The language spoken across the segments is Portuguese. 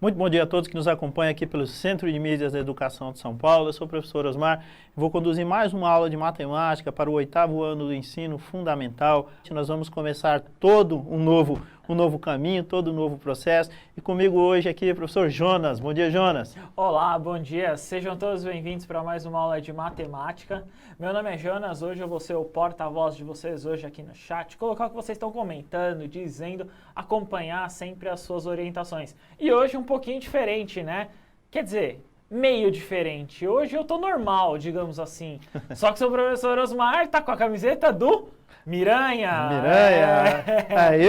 Muito bom dia a todos que nos acompanham aqui pelo Centro de Mídias da Educação de São Paulo. Eu sou o professor Osmar e vou conduzir mais uma aula de matemática para o 8º ano do ensino fundamental. Nós vamos começar todo um novo caminho, todo um novo processo. E comigo hoje aqui o professor Jonas. Bom dia, Jonas. Olá, bom dia. Sejam todos bem-vindos para mais uma aula de matemática. Meu nome é Jonas, hoje eu vou ser o porta-voz de vocês hoje aqui no chat, colocar o que vocês estão comentando, dizendo, acompanhar sempre as suas orientações. E hoje um pouquinho diferente, né? Quer dizer, meio diferente. Hoje eu tô normal, digamos assim. Só que o seu professor Osmar tá com a camiseta do Miranha.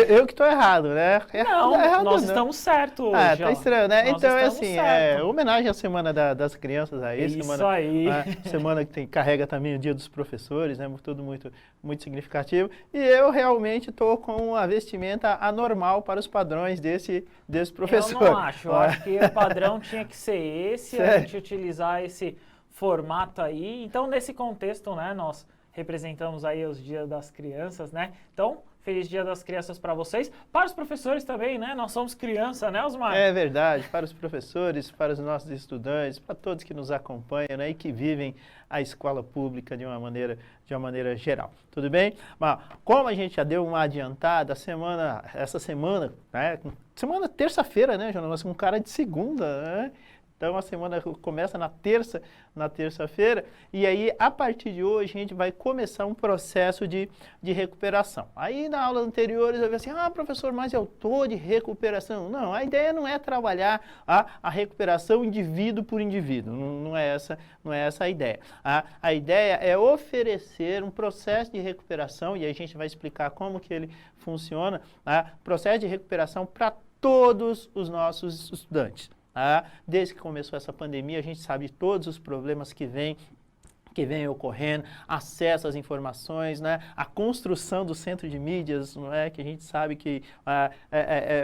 Eu que estou errado, né? Não, errado, nós não. Estamos certos hoje. Tá estranho, né? Nós Então, estamos assim, certo. homenagem à Semana das Crianças aí. Isso aí. Semana que carrega também o Dia dos Professores, né? Tudo muito significativo. E eu realmente estou com a vestimenta anormal para os padrões desse professor. Eu não acho. Eu acho que o padrão tinha que ser esse, Sério? a gente utilizar esse formato aí. Então, nesse contexto, né, nós representamos aí os Dias das Crianças, né? Então, feliz Dia das Crianças para vocês. Para os professores também, né? Nós somos criança, né, Osmar? É verdade, para os professores, para os nossos estudantes, para todos que nos acompanham, né, e que vivem a escola pública de uma maneira geral. Tudo bem? Mas como a gente já deu uma adiantada, essa semana, né, terça-feira, né, Jonas, com cara de segunda, né? Então, a semana começa na terça-feira, e aí, a partir de hoje, a gente vai começar um processo de recuperação. Aí, na aula anterior, eu vi assim, professor, mas eu estou de recuperação. Não, a ideia não é trabalhar a recuperação indivíduo por indivíduo, não é essa a ideia. A ideia é oferecer um processo de recuperação, e a gente vai explicar como que ele funciona, processo de recuperação para todos os nossos estudantes. Desde que começou essa pandemia, a gente sabe de todos os problemas que vêm ocorrendo, acesso às informações, né? A construção do centro de mídias, não é? Que a gente sabe que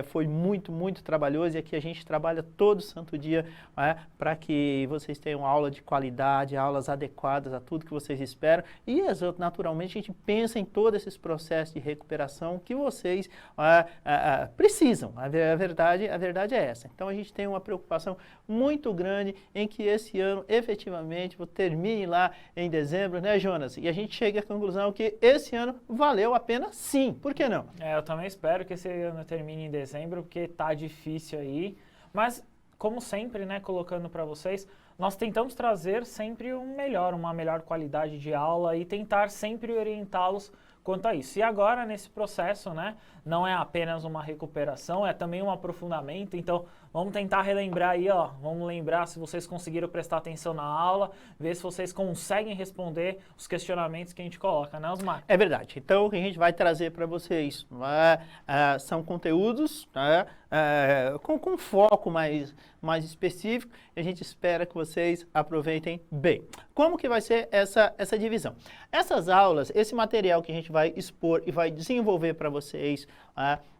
foi muito trabalhoso, e aqui a gente trabalha todo santo dia para que vocês tenham aula de qualidade, aulas adequadas a tudo que vocês esperam, e naturalmente a gente pensa em todos esses processos de recuperação que vocês precisam. A verdade é essa. Então a gente tem uma preocupação muito grande em que esse ano efetivamente termine lá em dezembro, né, Jonas? E a gente chega à conclusão que esse ano valeu a pena, sim. Por que não? Eu também espero que esse ano termine em dezembro, porque tá difícil aí. Mas, como sempre, né, colocando para vocês, nós tentamos trazer sempre uma melhor qualidade de aula e tentar sempre orientá-los quanto a isso. E agora, nesse processo, né, não é apenas uma recuperação, é também um aprofundamento. Então, vamos tentar relembrar aí, vamos lembrar se vocês conseguiram prestar atenção na aula, ver se vocês conseguem responder os questionamentos que a gente coloca, né, Osmar? É verdade. Então, o que a gente vai trazer para vocês são conteúdos com foco mais específico, e a gente espera que vocês aproveitem bem. Como que vai ser essa divisão? Essas aulas, esse material que a gente vai expor e vai desenvolver para vocês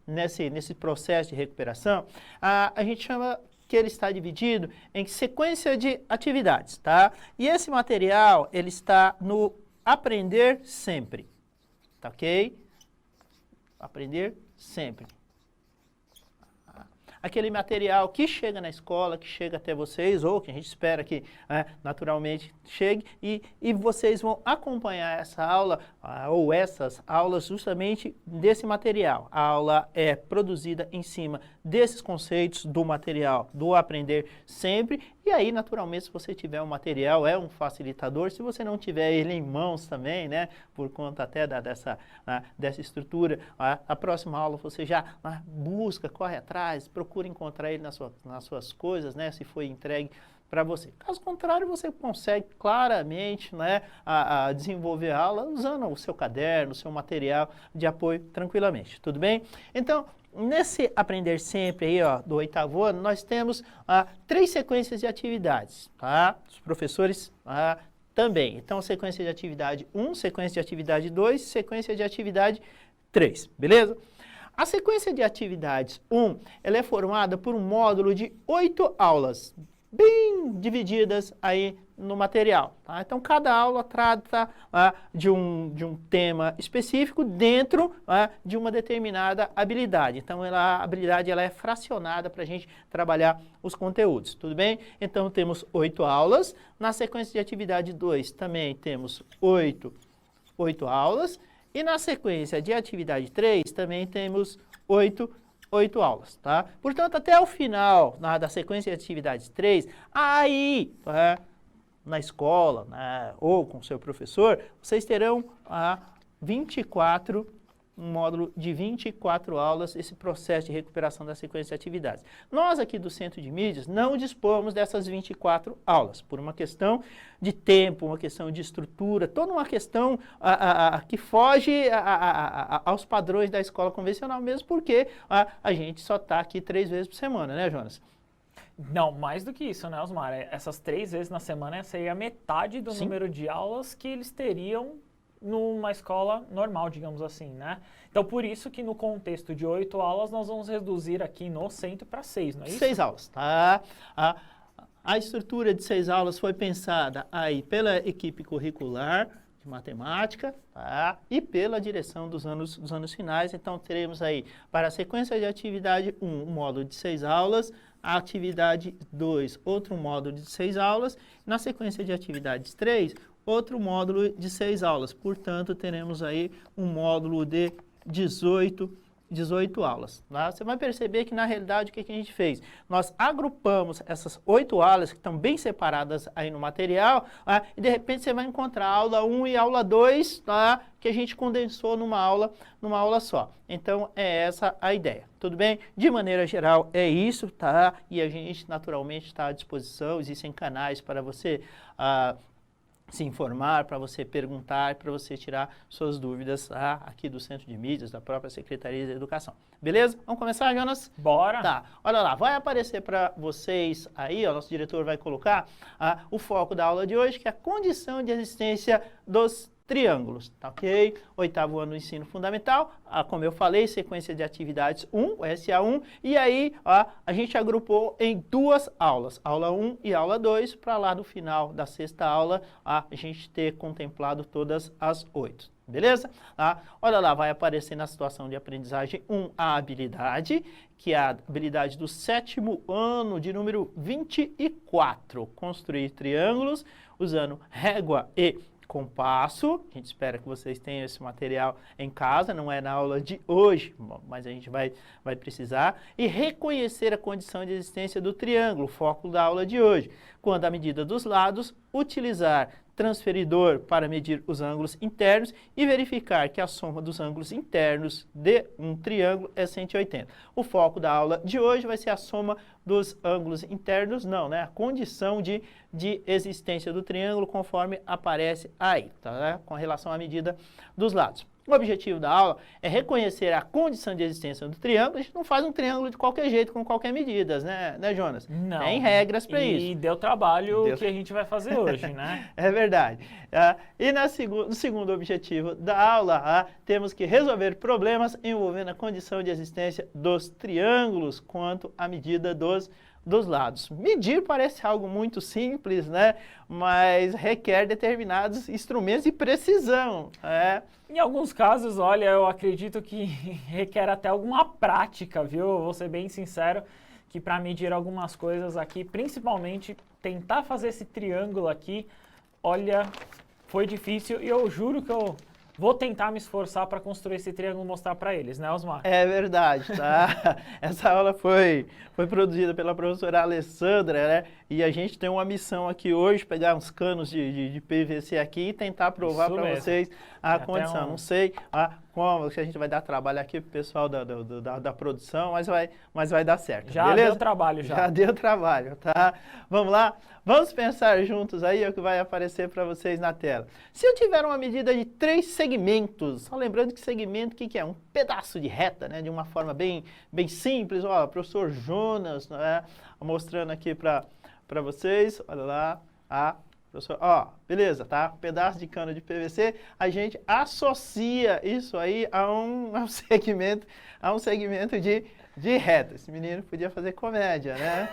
nesse processo de recuperação, a gente chama que ele está dividido em sequência de atividades, tá? E esse material, ele está no Aprender Sempre, tá ok? Aprender Sempre. Aquele material que chega na escola, que chega até vocês, ou que a gente espera que naturalmente chegue, e vocês vão acompanhar essa aula, ou essas aulas, justamente desse material. A aula é produzida em cima desses conceitos do material, do Aprender Sempre, e aí, naturalmente, se você tiver um material, é um facilitador. Se você não tiver ele em mãos também, né, por conta até dessa estrutura, a próxima aula você já busca, corre atrás, procura encontrar ele nas suas coisas, né, se foi entregue para você. Caso contrário, você consegue claramente, né, desenvolver a aula usando o seu caderno, o seu material de apoio tranquilamente. Tudo bem? Então, nesse Aprender Sempre aí, do 8º ano, nós temos 3 sequências de atividades, tá? Os professores também. Então, sequência de atividade 1, sequência de atividade 2, sequência de atividade 3, beleza? A sequência de atividades 1, ela é formada por um módulo de 8 aulas. bem divididas aí no material. Tá? Então, cada aula trata de um tema específico dentro de uma determinada habilidade. Então, a habilidade ela é fracionada para a gente trabalhar os conteúdos, tudo bem? Então, temos 8 aulas. Na sequência de atividade 2, também temos 8 aulas. E na sequência de atividade 3, também temos 8 aulas, tá? Portanto, até o final da sequência de atividades 3, aí, na escola, ou com o seu professor, vocês terão 24 um módulo de 24 aulas, esse processo de recuperação da sequência de atividades. Nós aqui do Centro de Mídias não dispomos dessas 24 aulas, por uma questão de tempo, uma questão de estrutura, toda uma questão que foge aos padrões da escola convencional, mesmo porque a gente só está aqui 3 vezes por semana, né, Jonas? Não, mais do que isso, né, Osmar? Essas 3 vezes na semana seria metade do número de aulas que eles teriam numa escola normal, digamos assim, né? Então, por isso que no contexto de 8 aulas, nós vamos reduzir aqui no centro para 6, não é isso? 6 aulas, tá? A estrutura de 6 aulas foi pensada aí pela equipe curricular de matemática, tá? E pela direção dos anos finais. Então, teremos aí, para a sequência de atividade 1, um módulo de 6 aulas, a atividade 2, outro módulo de 6 aulas, na sequência de atividades 3, outro módulo de 6 aulas. Portanto, teremos aí um módulo de 18 aulas. Tá? Você vai perceber que, na realidade, o que a gente fez? Nós agrupamos essas 8 aulas, que estão bem separadas aí no material, e, de repente, você vai encontrar aula 1 e aula 2, tá? Que a gente condensou numa aula só. Então, é essa a ideia. Tudo bem? De maneira geral, é isso, tá? E a gente, naturalmente, está à disposição. Existem canais para você se informar, para você perguntar, para você tirar suas dúvidas aqui do Centro de Mídias, da própria Secretaria de Educação. Beleza? Vamos começar, Jonas? Bora! Tá, olha lá, vai aparecer para vocês aí, ó, nosso diretor vai colocar o foco da aula de hoje, que é a condição de existência dos triângulos, tá ok? 8º ano do ensino fundamental, como eu falei, sequência de atividades 1, o SA1, e aí a gente agrupou em 2 aulas, aula 1 e aula 2, para lá no final da 6ª aula a gente ter contemplado todas as 8. Beleza? Olha lá, vai aparecer na situação de aprendizagem 1 a habilidade, que é a habilidade do 7º ano de número 24, construir triângulos usando régua e compasso. A gente espera que vocês tenham esse material em casa, não é na aula de hoje, mas a gente vai precisar. E reconhecer a condição de existência do triângulo, foco da aula de hoje. Quando a medida dos lados, utilizar transferidor para medir os ângulos internos e verificar que a soma dos ângulos internos de um triângulo é 180. O foco da aula de hoje vai ser a soma dos ângulos internos, não, né? A condição de existência do triângulo conforme aparece aí, tá? Né? Com relação à medida dos lados. O objetivo da aula é reconhecer a condição de existência do triângulo. A gente não faz um triângulo de qualquer jeito, com qualquer medida, né, Jonas? Não. Tem regras para isso. E deu trabalho que a gente vai fazer hoje, né? É verdade. E no segundo objetivo da aula, temos que resolver problemas envolvendo a condição de existência dos triângulos quanto à medida dos lados. Medir parece algo muito simples, né? Mas requer determinados instrumentos de precisão. Em alguns casos, olha, eu acredito que requer até alguma prática, viu? Eu vou ser bem sincero que para medir algumas coisas aqui, principalmente tentar fazer esse triângulo aqui, olha, foi difícil e eu juro que eu vou tentar me esforçar para construir esse triângulo e mostrar para eles, né, Osmar? É verdade, tá? Essa aula foi produzida pela professora Alessandra, né? E a gente tem uma missão aqui hoje, pegar uns canos de PVC aqui e tentar provar para vocês a condição. Não sei como que a gente vai dar trabalho aqui pro pessoal da produção, mas vai dar certo, já beleza? Deu trabalho, já. Já deu trabalho, tá? Vamos lá? Vamos pensar juntos aí o que vai aparecer para vocês na tela. Se eu tiver uma medida de 3 segmentos, só lembrando que segmento, o que é? Um pedaço de reta, né? De uma forma bem simples. Ó, o professor Jonas, né? Mostrando aqui para vocês, olha lá, professor, ó, beleza, tá? Um pedaço de cano de PVC, a gente associa isso aí a um segmento de reto. Esse menino podia fazer comédia, né?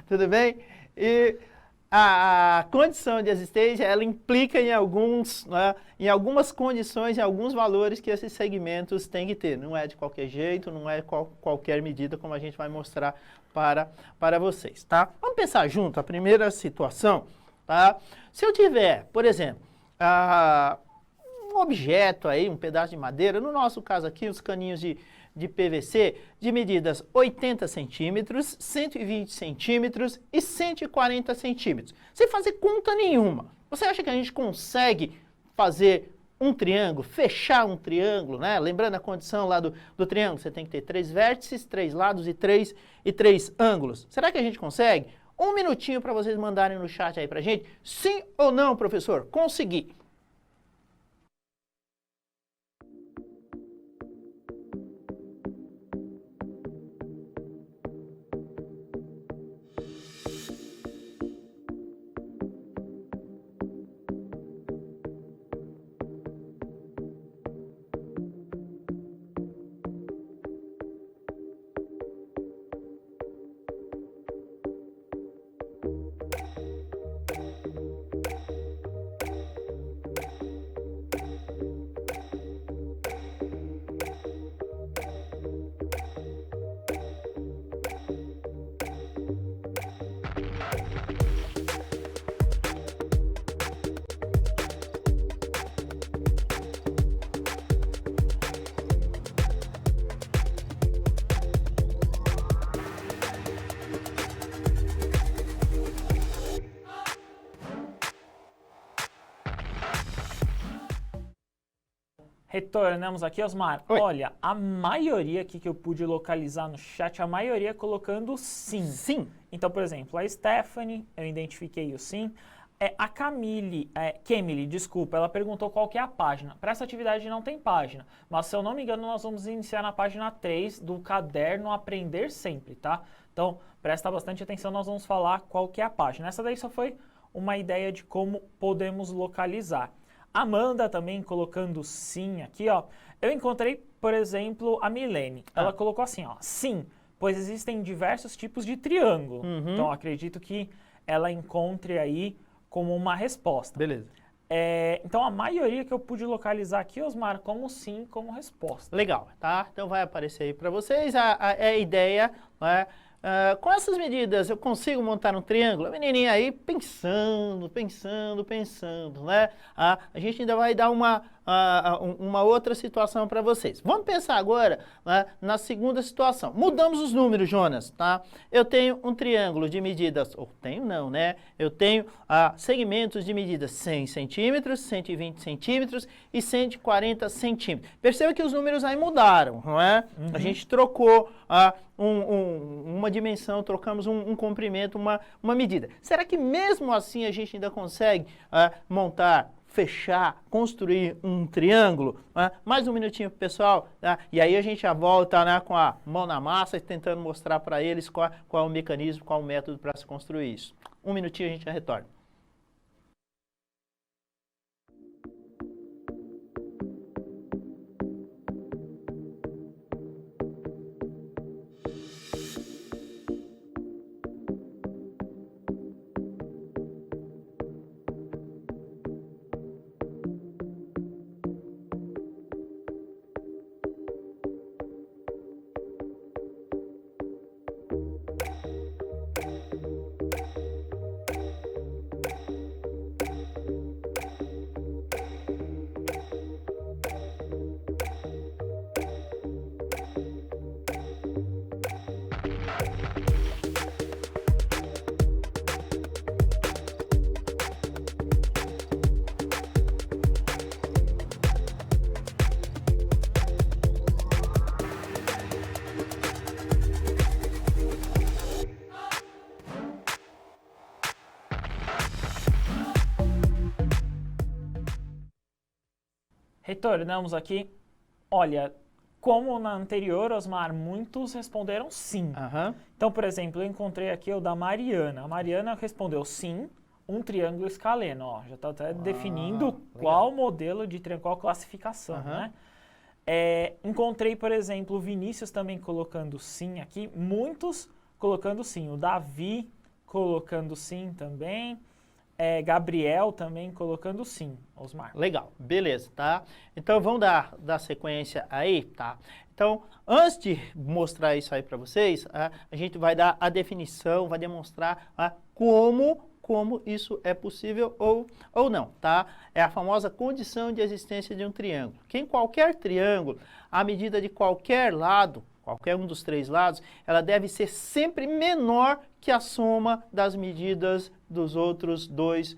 Tudo bem? E a condição de existência, ela implica em alguns, né, em algumas condições, em alguns valores que esses segmentos têm que ter. Não é de qualquer jeito, não é qualquer medida, como a gente vai mostrar para vocês, tá? Vamos pensar junto a primeira situação, tá? Se eu tiver, por exemplo, um objeto aí, um pedaço de madeira, no nosso caso aqui, os caninhos de PVC, de medidas 80 centímetros, 120 centímetros e 140 centímetros. Sem fazer conta nenhuma. Você acha que a gente consegue fazer um triângulo, fechar um triângulo, né? Lembrando a condição lá do triângulo, você tem que ter 3 vértices, 3 lados e 3 ângulos. Será que a gente consegue? Um minutinho para vocês mandarem no chat aí pra gente. Sim ou não, professor? Consegui. Retornamos aqui, Osmar. Oi. Olha, a maioria aqui que eu pude localizar no chat, a maioria colocando sim. Sim. Então, por exemplo, a Stephanie, eu identifiquei o sim. A Camille, desculpa, ela perguntou qual que é a página. Para essa atividade não tem página, mas se eu não me engano, nós vamos iniciar na página 3 do caderno Aprender Sempre, tá? Então, presta bastante atenção, nós vamos falar qual que é a página. Essa daí só foi uma ideia de como podemos localizar. Amanda também colocando sim aqui, ó. Eu encontrei, por exemplo, a Milene. Ela colocou assim, ó, sim, pois existem diversos tipos de triângulo. Então, acredito que ela encontre aí como uma resposta. Beleza. Então, a maioria que eu pude localizar aqui, Osmar, como sim, como resposta. Legal, tá? Então vai aparecer aí para vocês a ideia, né? Com essas medidas eu consigo montar um triângulo? A menininha aí pensando, né? A gente ainda vai dar uma outra situação para vocês. Vamos pensar agora, né, na segunda situação. Mudamos os números, Jonas, tá? Eu tenho um triângulo de medidas, ou tenho não, né? Eu tenho segmentos de medidas 100 centímetros, 120 centímetros e 140 centímetros. Perceba que os números aí mudaram, não é? A gente trocou uma dimensão, trocamos um comprimento, uma medida. Será que mesmo assim a gente ainda consegue montar, fechar, construir um triângulo? Mais um minutinho pro pessoal, tá? E aí a gente já volta, né, com a mão na massa, tentando mostrar para eles qual é o mecanismo, qual é o método para se construir isso. Um minutinho a gente já retorna. Retornamos aqui. Olha, como na anterior, Osmar, muitos responderam sim. Então, por exemplo, eu encontrei aqui o da Mariana. A Mariana respondeu sim, um triângulo escaleno. Ó, já está até definindo qual modelo de triângulo, qual classificação, né? Encontrei, por exemplo, o Vinícius também colocando sim aqui, muitos colocando sim, o Davi colocando sim também, Gabriel também colocando sim, Osmar. Legal, beleza, tá? Então vamos dar sequência aí, tá? Então, antes de mostrar isso aí para vocês, a gente vai dar a definição, vai demonstrar como isso é possível ou não, tá? É a famosa condição de existência de um triângulo. Que em qualquer triângulo, a medida de qualquer lado, qualquer um dos três lados, ela deve ser sempre menor que a soma das medidas dos outros dois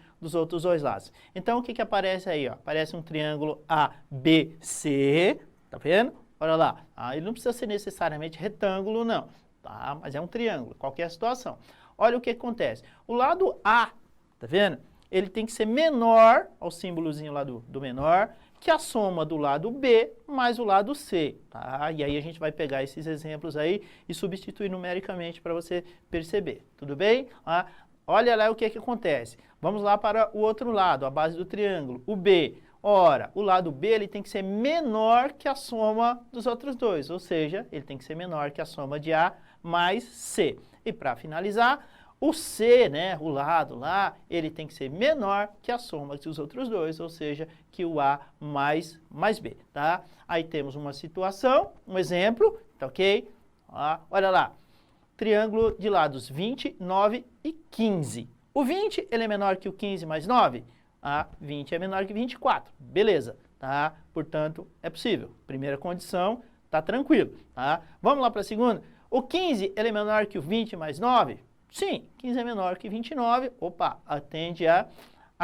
lados. Então, o que aparece aí? Ó? Aparece um triângulo ABC, tá vendo? Olha lá, ele não precisa ser necessariamente retângulo, não, tá? Mas é um triângulo, qualquer situação. Olha o que acontece. O lado A, tá vendo? Ele tem que ser menor, ao símbolozinho lá do menor, que a soma do lado B mais o lado C, tá? E aí a gente vai pegar esses exemplos aí e substituir numericamente para você perceber, tudo bem? Olha lá o que acontece. Vamos lá para o outro lado, a base do triângulo, o B. Ora, o lado B ele tem que ser menor que a soma dos outros dois, ou seja, ele tem que ser menor que a soma de A mais C. E para finalizar, o C, né, o lado lá, ele tem que ser menor que a soma dos outros dois, ou seja, que o A mais B, tá? Aí temos uma situação, um exemplo, tá ok? Olha lá, triângulo de lados 20, 9 e 15. O 20, ele é menor que o 15 mais 9? 20 é menor que 24, beleza, tá? Portanto, é possível. Primeira condição, tá tranquilo, tá? Vamos lá para a segunda. O 15, ele é menor que o 20 mais 9? Sim, 15 é menor que 29, opa, atende a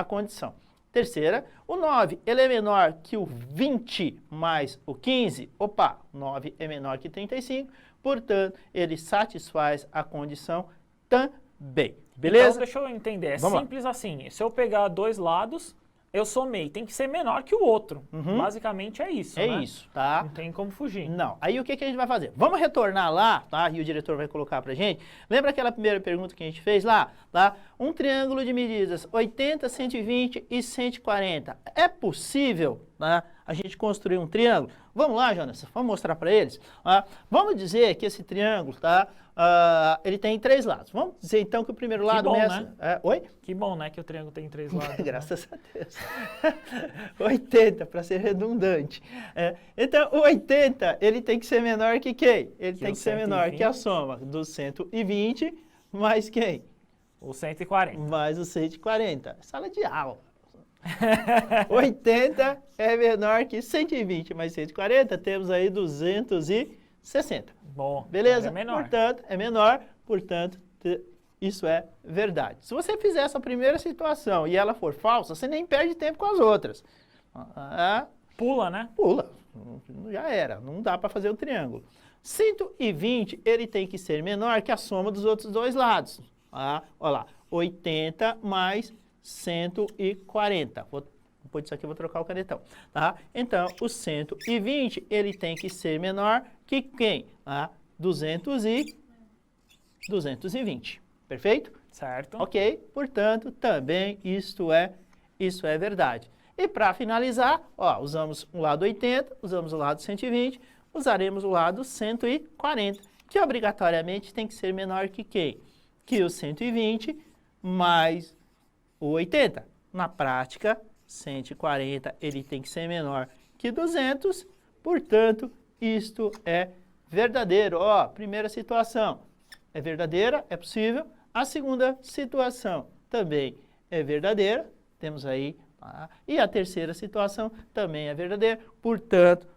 condição. Terceira, o 9, ele é menor que o 20 mais o 15? Opa, 9 é menor que 35, portanto, ele satisfaz a condição também. Beleza? Então, deixa eu entender, Vamos simples assim, se eu pegar dois lados, eu somei, tem que ser menor que o outro. Basicamente é isso, É né? isso, tá? Não tem como fugir. Não. Aí o que a gente vai fazer? Vamos retornar lá, tá? E o diretor vai colocar pra gente. Lembra aquela primeira pergunta que a gente fez lá? Tá? Um triângulo de medidas 80, 120 e 140. É possível, tá, a gente construir um triângulo? Vamos lá, Jonas, vamos mostrar para eles. Vamos dizer que esse triângulo, tá? Ele tem três lados. Vamos dizer então que o primeiro lado bom, começa... né? Oi? Que bom, né, que o triângulo tem três lados. Graças a Deus. 80, para ser redundante. Então, o 80, ele tem que ser menor que quem? Ele tem que ser menor que a soma do 120 mais quem? O 140. Mais o 140. Sala de aula. 80 é menor que 120 mais 140, temos aí 260. Bom, beleza? É menor. Portanto, é menor, portanto, isso é verdade. Se você fizer essa primeira situação e ela for falsa, você nem perde tempo com as outras. Pula, né? Pula, já era, não dá para fazer o triângulo. 120, ele tem que ser menor que a soma dos outros dois lados. Olha lá, 80 mais 140. Depois disso aqui eu vou trocar o canetão, tá? Então, o 120, ele tem que ser menor que quem? 220. Perfeito? Certo. Ok? Portanto, também isto é verdade. E para finalizar, usamos o lado 80, usamos o lado 120, usaremos o lado 140, que obrigatoriamente tem que ser menor que quem? Que o 120 mais o 80. Na prática, 140 ele tem que ser menor que 200, portanto, isto é verdadeiro. Primeira situação é verdadeira, é possível. A segunda situação também é verdadeira, temos aí, e a terceira situação também é verdadeira. Portanto,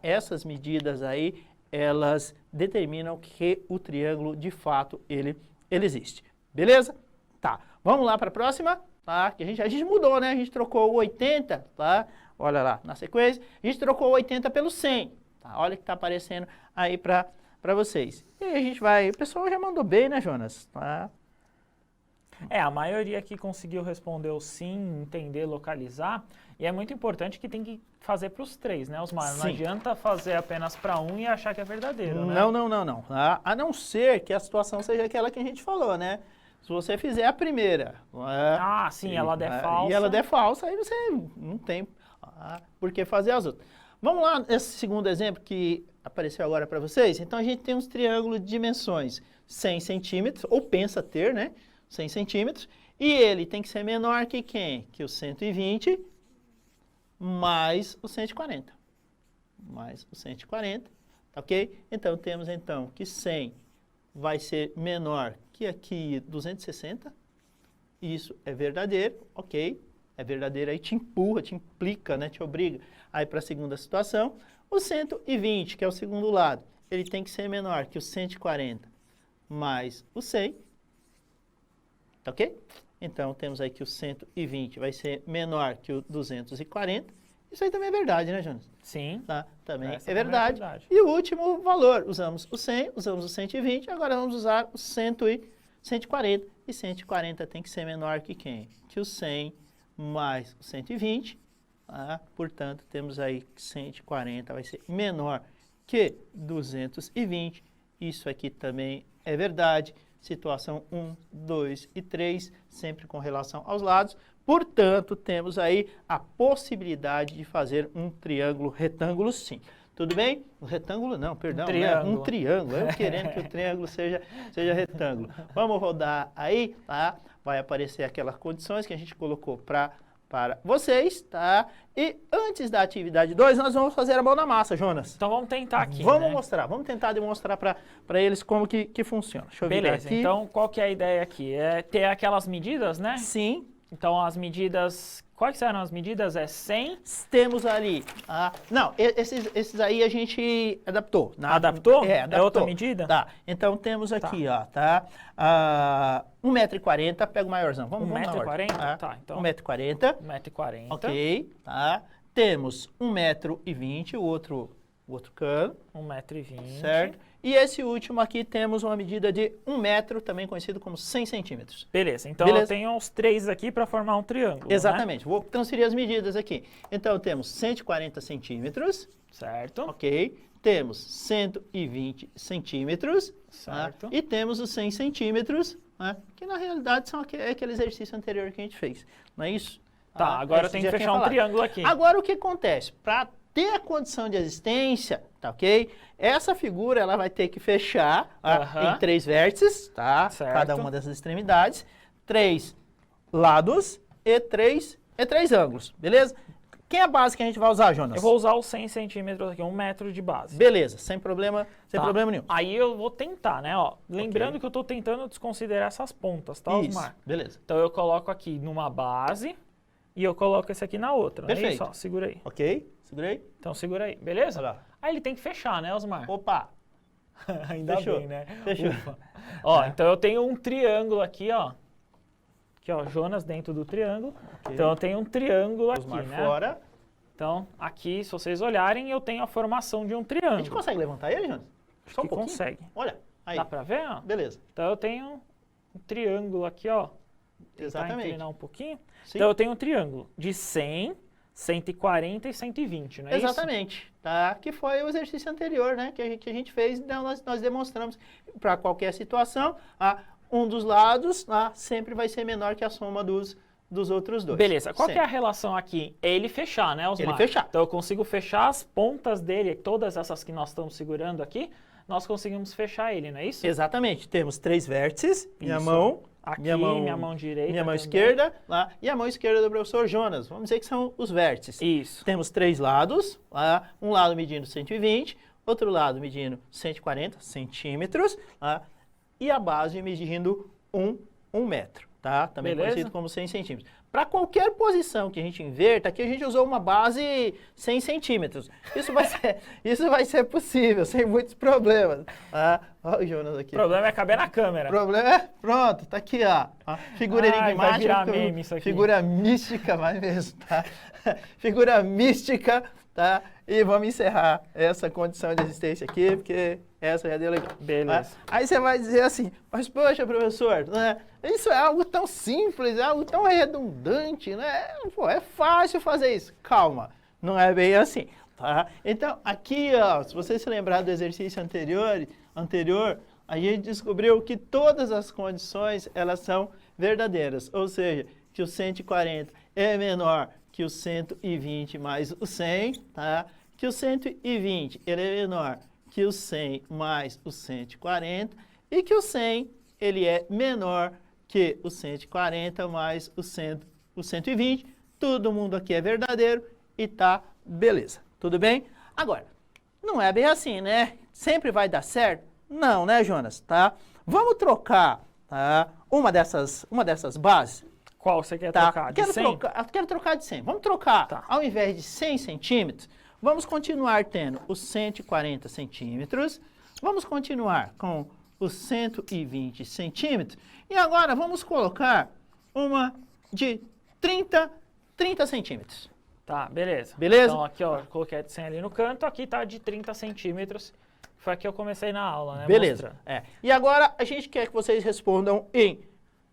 essas medidas aí, elas determinam que o triângulo, de fato, ele existe. Beleza? Tá. Vamos lá para a próxima, tá? Que a gente mudou, né? A gente trocou o 80, tá? Olha lá, na sequência, a gente trocou o 80 pelo 100. Tá? Olha o que está aparecendo aí para vocês. E aí a gente vai... O pessoal já mandou bem, né, Jonas? Tá? A maioria aqui conseguiu responder o sim, entender, localizar. E é muito importante que tem que fazer para os três, né, Osmar? Não adianta fazer apenas para um e achar que é verdadeiro, né? Não. A não ser que a situação seja aquela que a gente falou, né? Se você fizer a primeira... sim, ela der falsa. E ela der falsa, aí você não tem por que fazer as outras. Vamos lá, esse segundo exemplo que apareceu agora para vocês. Então, a gente tem uns triângulos de dimensões 100 centímetros, ou pensa ter, né? 100 centímetros. E ele tem que ser menor que quem? Que o 120 mais o 140. Mais o 140, ok? Então, temos então que 100 vai ser menor que aqui 260. Isso é verdadeiro, ok? É verdadeiro, aí te empurra, te implica, né? Te obriga aí para a segunda situação. O 120, que é o segundo lado, ele tem que ser menor que o 140 mais o 100, tá ok? Então, temos aí que o 120 vai ser menor que o 240. Isso aí também é verdade, né, Jonas? Sim. Tá? Também Essa é verdade. também é verdade. E o último valor, usamos o 100, usamos o 120, agora vamos usar o 140. E 140 tem que ser menor que quem? Que o 100 mais o 120. Tá? Portanto, temos aí que 140 vai ser menor que 220. Isso aqui também é verdade. Situação 1, 2 e 3, sempre com relação aos lados. Portanto, temos aí a possibilidade de fazer um triângulo retângulo, sim. Tudo bem? Um retângulo não, perdão, triângulo. Um triângulo. Eu querendo que o triângulo seja retângulo. Vamos rodar aí, tá? Vai aparecer aquelas condições que a gente colocou para vocês, tá? E antes da atividade 2, nós vamos fazer a mão na massa, Jonas. Então vamos tentar aqui, Vamos né? mostrar, vamos tentar demonstrar para eles como que funciona. Deixa eu virar Beleza, aqui. então qual que é a ideia aqui? É ter aquelas medidas, né? Sim. Então as medidas, quais eram as medidas? É 100? Temos ali, não, esses aí a gente adaptou. Adaptou? É, adaptou. É outra medida? Tá, então temos aqui, ó, tá? 1,40 m, pega o maiorzão. Vamos 1,40 m? Tá, Tá, então. 1,40 m. 1,40 m. Ok, tá? Temos 1,20 m, o outro cano. 1,20 m. Certo? E esse último aqui temos uma medida de 1 metro, também conhecido como 100 centímetros. Beleza, então Beleza. eu tenho os três aqui para formar um triângulo, Exatamente, vou transferir as medidas aqui. Então, temos 140 centímetros, certo? ok? Temos 120 centímetros, Certo. E temos os 100 centímetros, né? Que na realidade são aquele exercício anterior que a gente fez, não é isso? Tá, agora eu esse tenho já que tinha fechar um falado. triângulo aqui. Agora, o que acontece? Para ter a condição de existência, tá ok? Essa figura, ela vai ter que fechar em 3 vértices, tá? Certo. Cada uma dessas extremidades, 3 lados e 3 ângulos, beleza? Quem é a base que a gente vai usar, Jonas? Eu vou usar os 100 centímetros aqui, 1 metro de base. Beleza, sem problema nenhum. Aí eu vou tentar, né? Ó, lembrando que eu tô tentando desconsiderar essas pontas, tá, Osmar? Isso, beleza. Então eu coloco aqui numa base e eu coloco esse aqui na outra. Perfeito. É isso, ó, segura aí. Ok, segurei. Então segura aí, beleza? Olha lá. Aí ele tem que fechar, né, Osmar? Opa, Ainda fechou, bem, né? fechou. Ufa. Ó, então eu tenho um triângulo aqui, ó. Aqui, ó, Jonas dentro do triângulo. Ok. Então eu tenho um triângulo aqui, Osmar né? fora. Então, aqui, se vocês olharem, eu tenho a formação de um A triângulo. gente consegue levantar ele, Jonas? Só um que pouquinho? consegue. Olha, aí. Dá pra ver, ó? Beleza, Então eu tenho um triângulo aqui, ó. Tentar exatamente. inclinar um pouquinho. Sim. Então eu tenho um triângulo de 100, 140 e 120, não é isso? Exatamente, tá? Que foi o exercício anterior, né? Que a gente fez, então nós demonstramos para qualquer situação, um dos lados sempre vai ser menor que a soma dos outros dois. Beleza, qual que é a Sempre. relação aqui? É ele fechar, né, Osmar? Ele fechar. Então eu consigo fechar as pontas dele, todas essas que nós estamos segurando aqui, nós conseguimos fechar ele, não é isso? Exatamente, temos 3 vértices, minha Isso. mão, Aqui, minha mão direita. minha mão também. esquerda, e a mão esquerda do professor Jonas. Vamos dizer que são os vértices. Isso. Temos 3 lados, um lado medindo 120, outro lado medindo 140 centímetros, e a base medindo 1 metro, tá? Também Beleza. conhecido como 100 centímetros. Para qualquer posição que a gente inverta, aqui a gente usou uma base 100 centímetros. Isso vai ser possível, sem muitos problemas. Olha o Jonas aqui. O problema é caber na câmera. O problema é, pronto, tá aqui, ó. Figura Ai, enigmática. vai virar meme isso aqui. Figura mística, vai mesmo, tá? Figura mística, tá? E vamos encerrar essa condição de existência aqui, porque essa já deu legal. Beleza. Aí você vai dizer assim, mas poxa, professor, né? Isso é algo tão simples, é algo tão redundante, né? Pô, é fácil fazer isso. Calma, não é bem assim, tá? Então, aqui, ó, se você se lembrar do exercício anterior, a gente descobriu que todas as condições, elas são verdadeiras. Ou seja, que o 140 é menor que o 120 mais o 100, tá? que o 120 ele é menor que o 100 mais o 140 e que o 100 ele é menor que o 140 mais o 120. Todo mundo aqui é verdadeiro e tá beleza. Tudo bem? Agora, não é bem assim, né? Sempre vai dar certo? Não, né, Jonas? Tá? Vamos trocar, tá? Uma dessas bases. Qual você quer Tá? trocar? De 100? Quero trocar de 100. Vamos trocar, Tá. ao invés de 100 centímetros, vamos continuar tendo os 140 centímetros, vamos continuar com os 120 centímetros, e agora vamos colocar uma de 30 centímetros. Tá, beleza. Beleza? Então aqui, ó, coloquei a de 100 ali no canto, aqui tá de 30 centímetros. Foi aqui que eu comecei na aula, né? Beleza. Mostrando. E agora a gente quer que vocês respondam em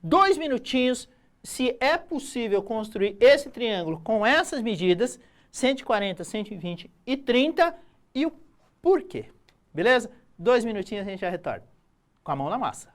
2 minutinhos se é possível construir esse triângulo com essas medidas, 140, 120 e 30, e o porquê. Beleza? 2 minutinhos a gente já retorna. Com a mão na massa.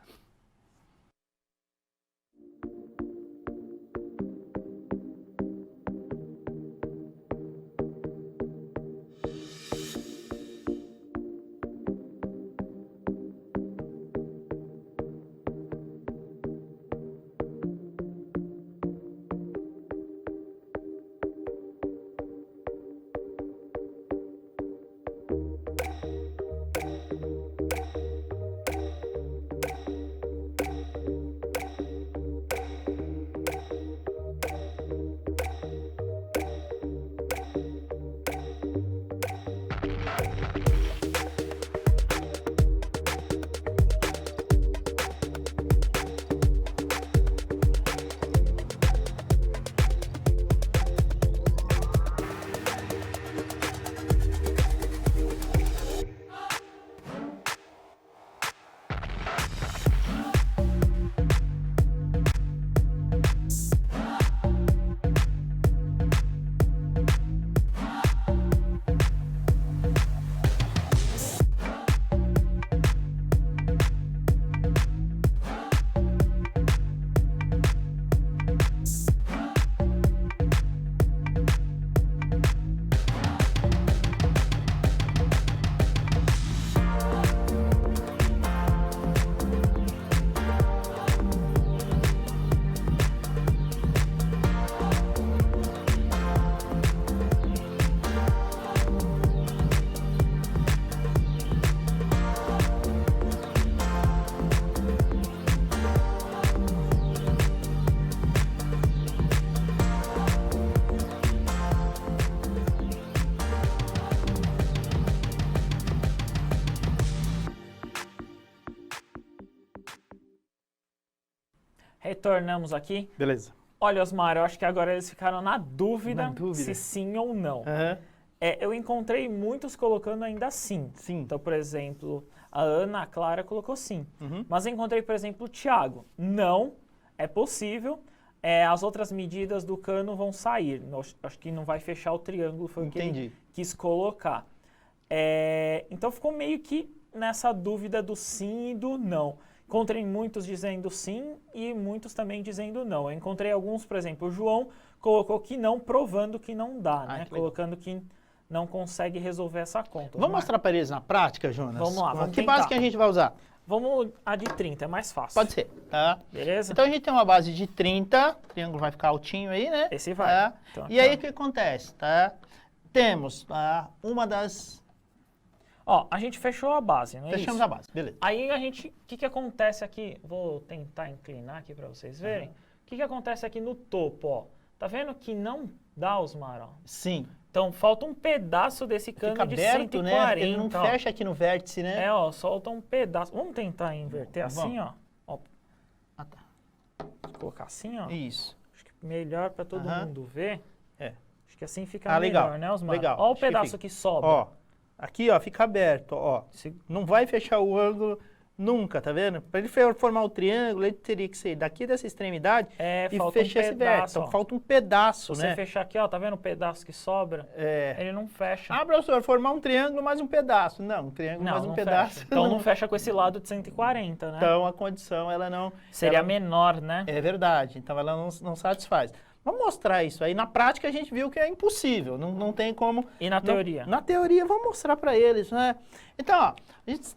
Retornamos aqui. Beleza. Olha, Osmar, eu acho que agora eles ficaram na dúvida, Na dúvida. se sim ou não. Aham. Eu encontrei muitos colocando ainda sim. Sim. Então, por exemplo, a Ana, a Clara colocou sim. Uhum. Mas eu encontrei, por exemplo, o Thiago. Não, é possível. As outras medidas do cano vão sair. Acho que não vai fechar o triângulo, foi o que Entendi. ele quis colocar. Então ficou meio que nessa dúvida do sim e do não. Encontrei muitos dizendo sim e muitos também dizendo não. Eu encontrei alguns, por exemplo, o João colocou que não, provando que não dá, né? Que legal. Colocando que não consegue resolver essa conta. Vamos mostrar para eles na prática, Jonas? Vamos lá, vamos Que tentar. base que a gente vai usar? Vamos a de 30, é mais fácil. Pode ser, tá? Beleza? Então a gente tem uma base de 30, o triângulo vai ficar altinho aí, né? Esse vai. Tá? Então, E aí o que acontece, tá? Temos uma das... Ó, a gente fechou a base, não é Fechamos isso? a base, beleza. Aí a gente, o que acontece aqui? Vou tentar inclinar aqui para vocês verem. O que acontece aqui no topo, ó? Tá vendo que não dá, Osmar, ó? Sim. Então falta um pedaço desse cano Fica de aberto, 140. né? Ele não ó. fecha aqui no vértice, né? Ó, solta um pedaço. Vamos tentar inverter assim, ó. Ah, tá. Vou colocar assim, ó. Isso. Acho que melhor para todo mundo ver. É. Acho que assim fica legal. melhor, né, Osmar? Legal. Ó o Acho que pedaço fica. que sobra. Ó, aqui, ó, fica aberto, ó. Não vai fechar o ângulo nunca, tá vendo? Para ele formar o triângulo, ele teria que sair daqui dessa extremidade e falta fechar esse pedaço, vértice. ó. Então, falta um pedaço, Se né? você fechar aqui, ó, tá vendo o pedaço que sobra? Ele não fecha. Ah, professor, formar um triângulo mais um pedaço. Não, um triângulo mais um não pedaço. fecha. Então não fecha com esse lado de 140, né? Então a condição, ela não... Seria ela- menor, né? É verdade, então ela não satisfaz. Vamos mostrar isso aí. Na prática a gente viu que é impossível, não tem como... E na teoria? Na teoria, vamos mostrar para eles, né? Então, ó,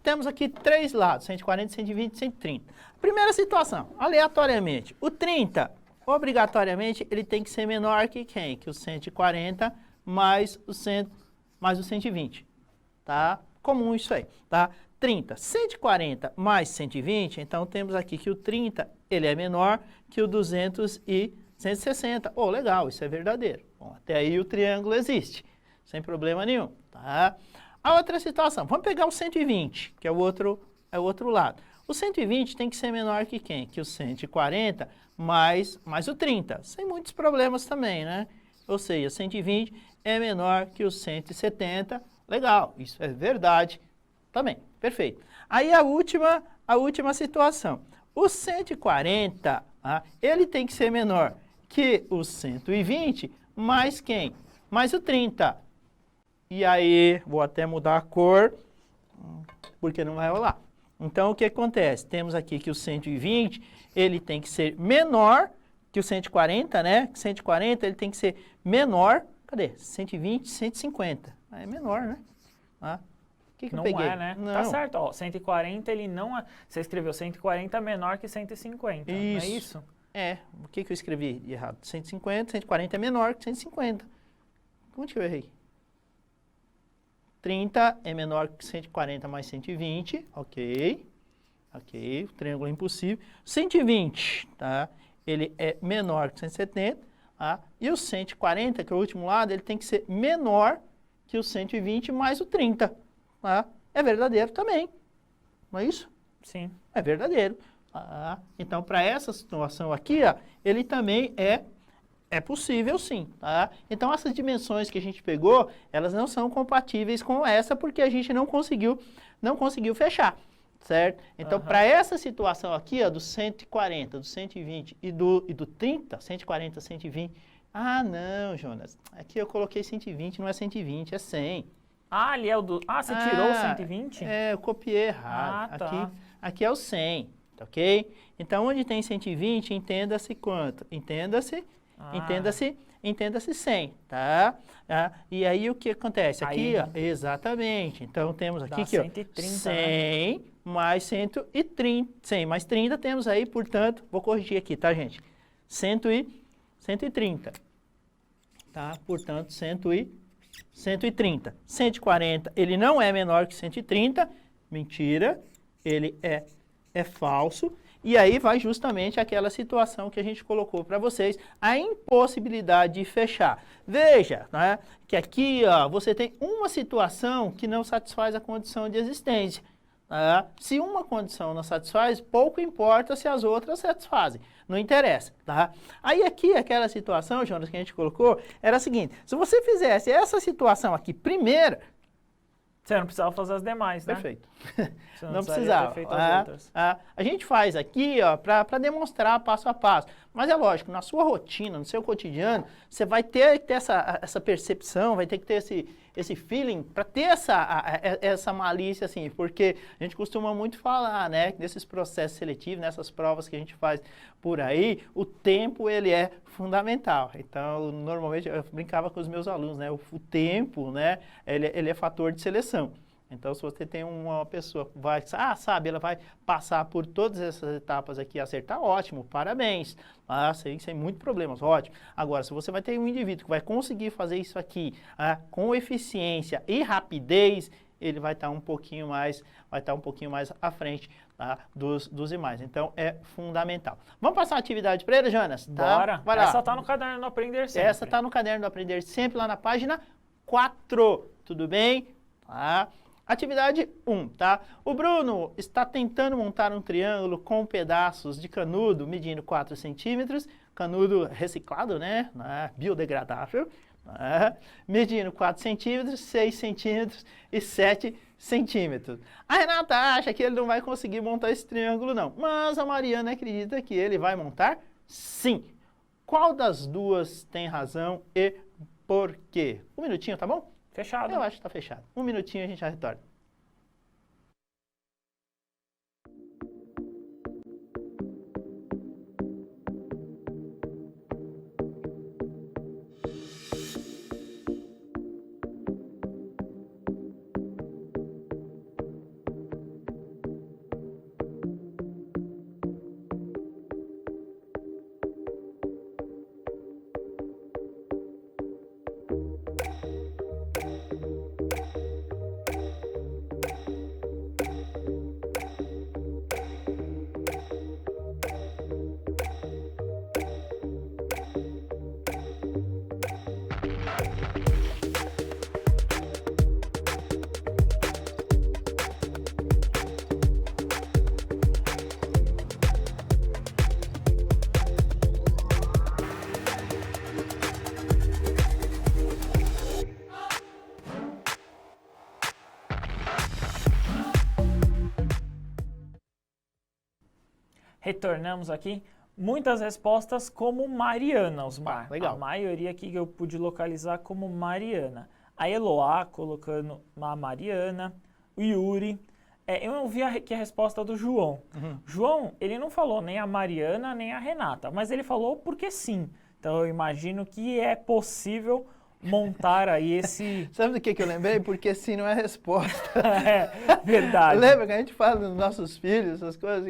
temos aqui 3 lados, 140, 120, 130. Primeira situação, aleatoriamente, o 30, obrigatoriamente, ele tem que ser menor que quem? Que o 140 mais o 120, tá? Comum isso aí, tá? 30, 140 mais 120, então temos aqui que o 30, ele é menor que o 200 e 160. Oh, legal, isso é verdadeiro. Bom, até aí o triângulo existe, sem problema nenhum, tá? A outra situação, vamos pegar o 120, que é o outro lado. O 120 tem que ser menor que quem? Que o 140 mais o 30, sem muitos problemas também, né? Ou seja, 120 é menor que o 170, legal, isso é verdade também, perfeito. Aí a última situação, o 140, ele tem que ser menor que o 120 mais quem? Mais o 30. E aí, vou até mudar a cor, porque não vai rolar. Então, o que acontece? Temos aqui que o 120, ele tem que ser menor que o 140, né? 140, ele tem que ser menor, cadê? 120, 150. É menor, né? O que eu não peguei? É, né? Não. Tá certo, ó, 140 ele não é... Você escreveu 140 menor que 150, Isso. não é isso? O que eu escrevi de errado? 150, 140 é menor que 150. Onde que eu errei? 30 é menor que 140 mais 120, ok. Ok, o triângulo é impossível. 120, tá? Ele é menor que 170, tá? E o 140, que é o último lado, ele tem que ser menor que o 120 mais o 30, tá? É verdadeiro também, não é isso? Sim. É verdadeiro. Então, para essa situação aqui, ó, ele também é possível sim, tá? Então, essas dimensões que a gente pegou, elas não são compatíveis com essa, porque a gente não conseguiu fechar, certo? Então, para essa situação aqui, ó, do 140, do 120 e do 30, 140, 120, não, Jonas, aqui eu coloquei 120, não é 120, é 100. Ali é o do... você tirou o 120? Eu copiei errado. Tá. Aqui é o 100, ok? Então, onde tem 120, entenda-se quanto? Entenda-se 100, tá? E aí, o que acontece? Aqui, ó, exatamente. Então, temos aqui, 130, 100 né? mais 130. 100 mais 30, temos aí, portanto, vou corrigir aqui, tá, gente? 130, tá? Portanto, 130. 140, ele não é menor que 130, mentira, ele é falso. E aí vai justamente aquela situação que a gente colocou para vocês, a impossibilidade de fechar. Veja, né, que aqui ó, você tem uma situação que não satisfaz a condição de existência. Tá? Se uma condição não satisfaz, pouco importa se as outras satisfazem. Não interessa, tá? Aí aqui, aquela situação, Jonas, que a gente colocou, era a seguinte. Se você fizesse essa situação aqui primeira... Você não precisava fazer as demais, né? Perfeito. Você não precisava. ter feito as outras. A gente faz aqui para demonstrar passo a passo. Mas é lógico, na sua rotina, no seu cotidiano, você vai ter que ter essa percepção, vai ter que ter esse feeling para ter essa malícia, assim, porque a gente costuma muito falar, né, nesses processos seletivos, nessas provas que a gente faz por aí, o tempo, ele é fundamental. Então, normalmente, eu brincava com os meus alunos, né, o tempo, né, ele é fator de seleção. Então, se você tem uma pessoa que vai, ela vai passar por todas essas etapas aqui e acertar, ótimo, parabéns. Sem muito problemas, ótimo. Agora, se você vai ter um indivíduo que vai conseguir fazer isso aqui com eficiência e rapidez, ele vai estar um pouquinho mais à frente, tá, dos demais. Então, é fundamental. Vamos passar a atividade para ele, Jonas? Tá? Bora. Vai lá. Essa está no caderno do Aprender Sempre. Essa está no caderno do Aprender Sempre, lá na página 4. Tudo bem? Tá. Atividade 1, tá? O Bruno está tentando montar um triângulo com pedaços de canudo medindo 4 centímetros, canudo reciclado, né? Biodegradável, medindo 4 centímetros, 6 centímetros e 7 centímetros. A Renata acha que ele não vai conseguir montar esse triângulo, não. Mas a Mariana acredita que ele vai montar sim. Qual das duas tem razão e por quê? Um minutinho, tá bom? Fechado. Eu acho que tá fechado. Um minutinho e a gente já retorna. Retornamos aqui. Muitas respostas como Mariana, Osmar. Legal. A maioria aqui que eu pude localizar como Mariana. A Eloá colocando a Mariana, o Yuri. Eu não vi aqui a resposta do João. João, ele não falou nem a Mariana, nem a Renata, mas ele falou porque sim. Então eu imagino que é possível montar aí esse... Sabe do que eu lembrei? Porque sim não é resposta. É, verdade. Lembra que a gente fala dos nossos filhos, essas coisas,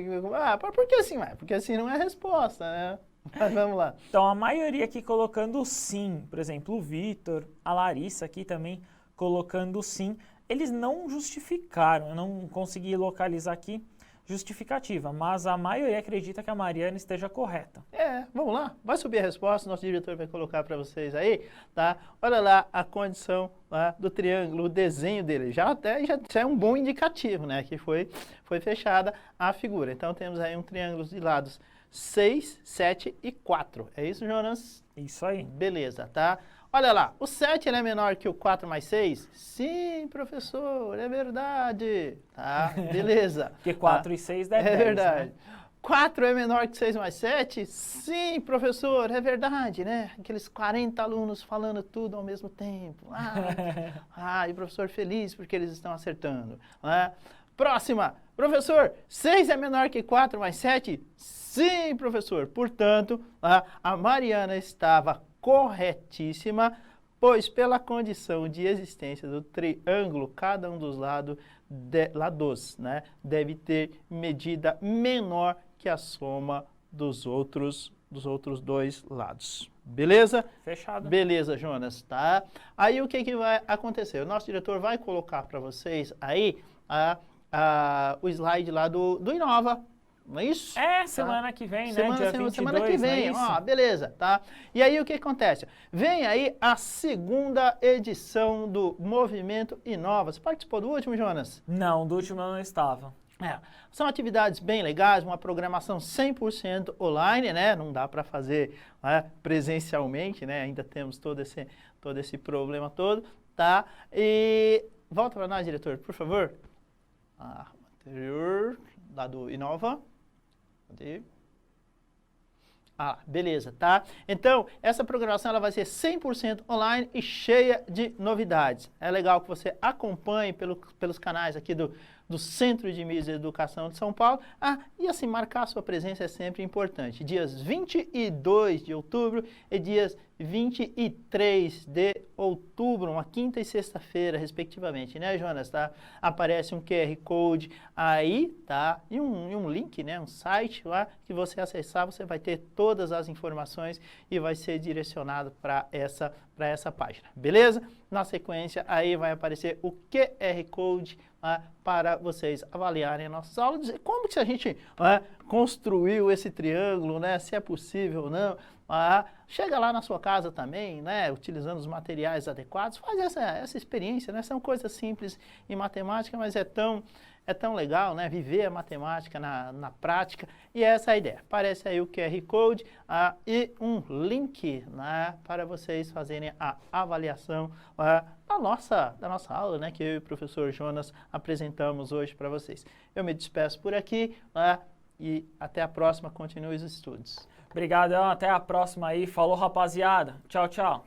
por que sim? Porque assim não é resposta, né? Mas vamos lá. Então a maioria aqui colocando sim, por exemplo, o Vitor, a Larissa aqui também colocando sim. Eles não justificaram, eu não consegui localizar aqui justificativa, mas a maioria acredita que a Mariana esteja correta. Vamos lá. Vai subir a resposta, nosso diretor vai colocar para vocês aí, tá? Olha lá a condição lá do triângulo, o desenho dele. Já é um bom indicativo, né? Que foi fechada a figura. Então temos aí um triângulo de lados 6, 7 e 4. É isso, Jonas? Isso aí. Beleza, tá? Olha lá, o 7 ele é menor que o 4 mais 6? Sim, professor, é verdade. Tá, beleza. Porque 4 e 6 dá 10, É verdade. né? 4 é menor que 6 mais 7? Sim, professor, é verdade, né? Aqueles 40 alunos falando tudo ao mesmo tempo. E o professor feliz porque eles estão acertando. Né? Próxima. Professor, 6 é menor que 4 mais 7? Sim, professor. Portanto, a Mariana estava corretíssima, pois pela condição de existência do triângulo, cada um dos lados, né, deve ter medida menor que a soma dos outros dois lados. Beleza? Fechado. Beleza, Jonas, tá? Aí o que vai acontecer? O nosso diretor vai colocar para vocês aí o slide lá do Inova. Não é isso? Semana que vem, né? Dia 22, semana que vem, beleza, tá? E aí o que acontece? Vem aí a segunda edição do Movimento Inova. Você participou do último, Jonas? Não, do último eu não estava. São atividades bem legais, uma programação 100% online, né? Não dá para fazer presencialmente, né? Ainda temos todo esse problema todo, tá? E volta para nós, diretor, por favor. Anterior, lá do Inova. Cadê? Beleza, tá? Então, essa programação ela vai ser 100% online e cheia de novidades. É legal que você acompanhe pelos canais aqui do Centro de Mídia e Educação de São Paulo. E assim, marcar a sua presença é sempre importante. Dias 22 de outubro e dias 23 de outubro, uma quinta e sexta-feira, respectivamente, né, Jonas? Tá? Aparece um QR Code aí, tá? E um link, né? Um site lá que você acessar, você vai ter todas as informações e vai ser direcionado para essa página, beleza? Na sequência, aí vai aparecer o QR Code para vocês avaliarem nossas aulas, dizer como que a gente construiu esse triângulo, né? Se é possível ou não. Chega lá na sua casa também, né? Utilizando os materiais adequados, faz essa experiência, né? São coisas simples em matemática, mas é tão legal, né? Viver a matemática na prática, e essa é a ideia. Aparece aí o QR Code e um link, né, para vocês fazerem a avaliação da nossa aula, né, que eu e o professor Jonas apresentamos hoje para vocês. Eu me despeço por aqui e até a próxima, continue os estudos. Obrigadão, até a próxima aí. Falou, rapaziada. Tchau, tchau.